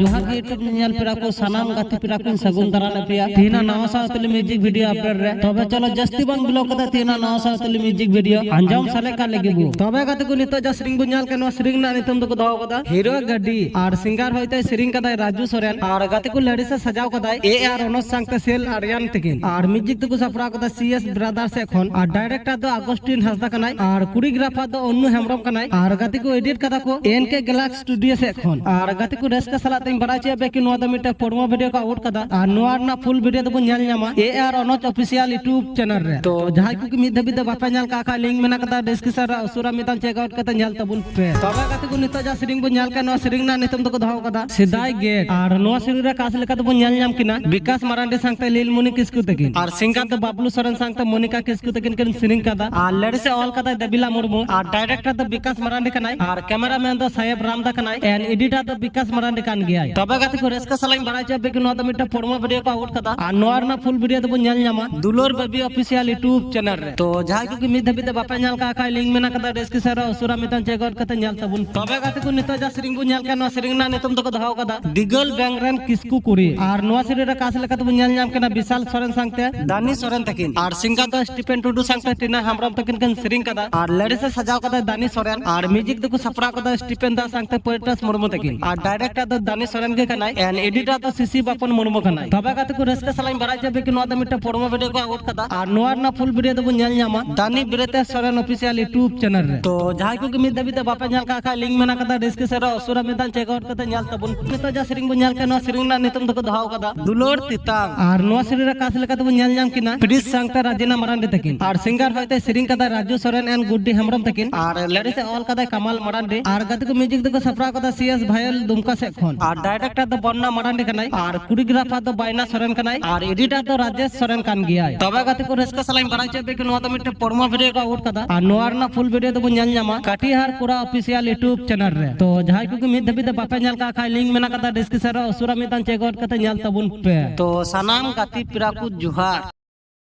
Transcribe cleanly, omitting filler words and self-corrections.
जोहार के YouTube channel पेरा को सनाम गाती पेरा को सगुन दारान पेया तीना नवा सावतली म्यूजिक वीडियो अपलोड रे तबे चलो जस्ती बंग ब्लॉग कदा तीना नवा सावतली म्यूजिक वीडियो अंजाम साले का लगे बु तबे गाते को नितो जा सिरिंग बुnyal के नो सिरिंग ना नितम को दाव कदा हीरो गड्डी और सिंगर होइते सिरिंग कदा राजू सोरेन और गाते को लड़ी से सजाव कदा AR ओनस संगते सेल आर्यन तकिन और म्यूजिक को सफरा कदा CS ब्रदर से खन और डायरेक्टर दो अगस्टिन हसदा कनाई और कोरियोग्राफर दो अन्नु हेमरम कनाई और गाते को एडिट कदा को NK गैलेक्सी स्टूडियो से खन और गाते को रेस का सला बराचे बेकी नोआ मिटे पोडमो वीडियो का आउट कदा और नोआ ना फुल वीडियो तो ᱧᱮᱞ ᱧᱟᱢᱟ AR ओनच ऑफिशियल यूट्यूब चैनल रे तो जहां को मिद धबी द बापा ᱧᱮᱞ का लिंक मेना कदा डिस्क्रिप्शन रे उसुरा मितान चेक आउट कता ᱧᱮल तबुन पे तबे गाते को नितो जा सिरिंग बु ᱧᱮल का नो सिरिंग ना नितम तो को दहाव कदा सिदाई गेट और नोआ सिरिंग रे कास लेका तो बु ᱧᱮल ᱧᱟᱢ किना विकास मारांडी संगते लीलमुनी किस्कु तकिन और सिंगर तो बाबलू सोरेन संगते मोनिका किस्कु तकिन किन सिरिंग कदा और लेडी से ऑल कदा दबिला मुर्मू और डायरेक्टर तो विकास मारांडी कनाई और कैमरामैन तो साहेब रामदा कनाई एंड एडिटर तो विकास मारांडी कान गया तबे गाते को रेस का सलाइन बराचे बेकी नोआ तो मिटे पोडमो वीडियो का आउट कदा और नोआ ना फुल वीडियो तो बु ᱧᱮल ᱧᱟᱢᱟ दुलोर बेबी ऑफिशियल यूट्यूब चैनल रे तो जहां को मिद धबी द बापा ᱧᱮल का लिंक मेना कदा डिस्क्रिप्शन रे उसुरा मितान चेक आउट कता ᱧᱮल तबुन तबे गाते को नितो जा सिरिंग बु ᱧᱮल का नो सिरिंग ना नितम तो को दहाव कदा दिगल बैंगरन किस्कु कुड़ी और नोआ सिरिंग रे कास लेका तो बु ᱧᱮल ᱧᱟᱢ कना विशाल सोरेन संगते दानी सोरेन तकिन और सिंगर तो स्टीफन टुडू संगते टीना हमरम तकिन कन सिरिंग कदा और लेडी से सजाव कदा दानी सोरेन और म्यूजिक तो को सफरा कदा स्टीफन दा संगते पोएट्स मुर्मू तकिन और डायरेक्टर तो दानी सोरेन के कनाई एंड एडिटर तो सीसी बापन मुर्मू कनाई तबे गाते को रेस का सलाइन बराचे बेकी नोआ द मिटे पोडमो वीडियो को आउट कदा और नोआ ना फुल वीडियो तो बु ᱧᱮल ᱧᱟᱢᱟ दानी बिरते सोरेन ऑफिशियल यूट्यूब चैनल रे तो जहां को मिद धबी द बापा ᱧᱮल का लिंक मेना कदा डिस्क्रिप्शन रे उसुरा मितान चेक आउट कता ᱧᱮल तबुन नितो जा सिरिंग बु ᱧᱮल के नो सिरिंग ना नितम तो को दहाव कदा दुलोर तितांग और नोआ सिरिंग रे कास लेका तो बु ᱧᱮल ᱧᱟᱢ किना प्रिंस संगते राजीना मारांडी तकिन और सिंगर होइते सिरिंग कदा राजू सोरेन एंड गुड्डी हेमरम तकिन और लेडी से ऑल कदा कमाल मारांडी और गाते को म्यूजिक तो को सफरा कदा CS भायल दुमका से खन और डायरेक्टर तो बन्ना मारांडी कनाई और कोरियोग्राफर तो बायना सोरेन कनाई और एडिटर तो राजेश सोरेन कान गया तबे गाते को रेस का सलाइन बराचे बेकी नोआ तो मिटे पोडमो वीडियो का आउट कदा और नोआ ना फुल वीडियो तो बु ᱧᱮल ᱧᱟᱢᱟ काटीहार पूरा ऑफिशियल यूट्यूब चैनल रे तो जहां को मिद धबी द बापा ᱧᱮल का लिंक मेना कदा डिस्क्रिप्शन रे उसुरा मितान चेक आउट कता ᱧᱮल तबुन पे तो सनाम गाती पेरा को जोहार।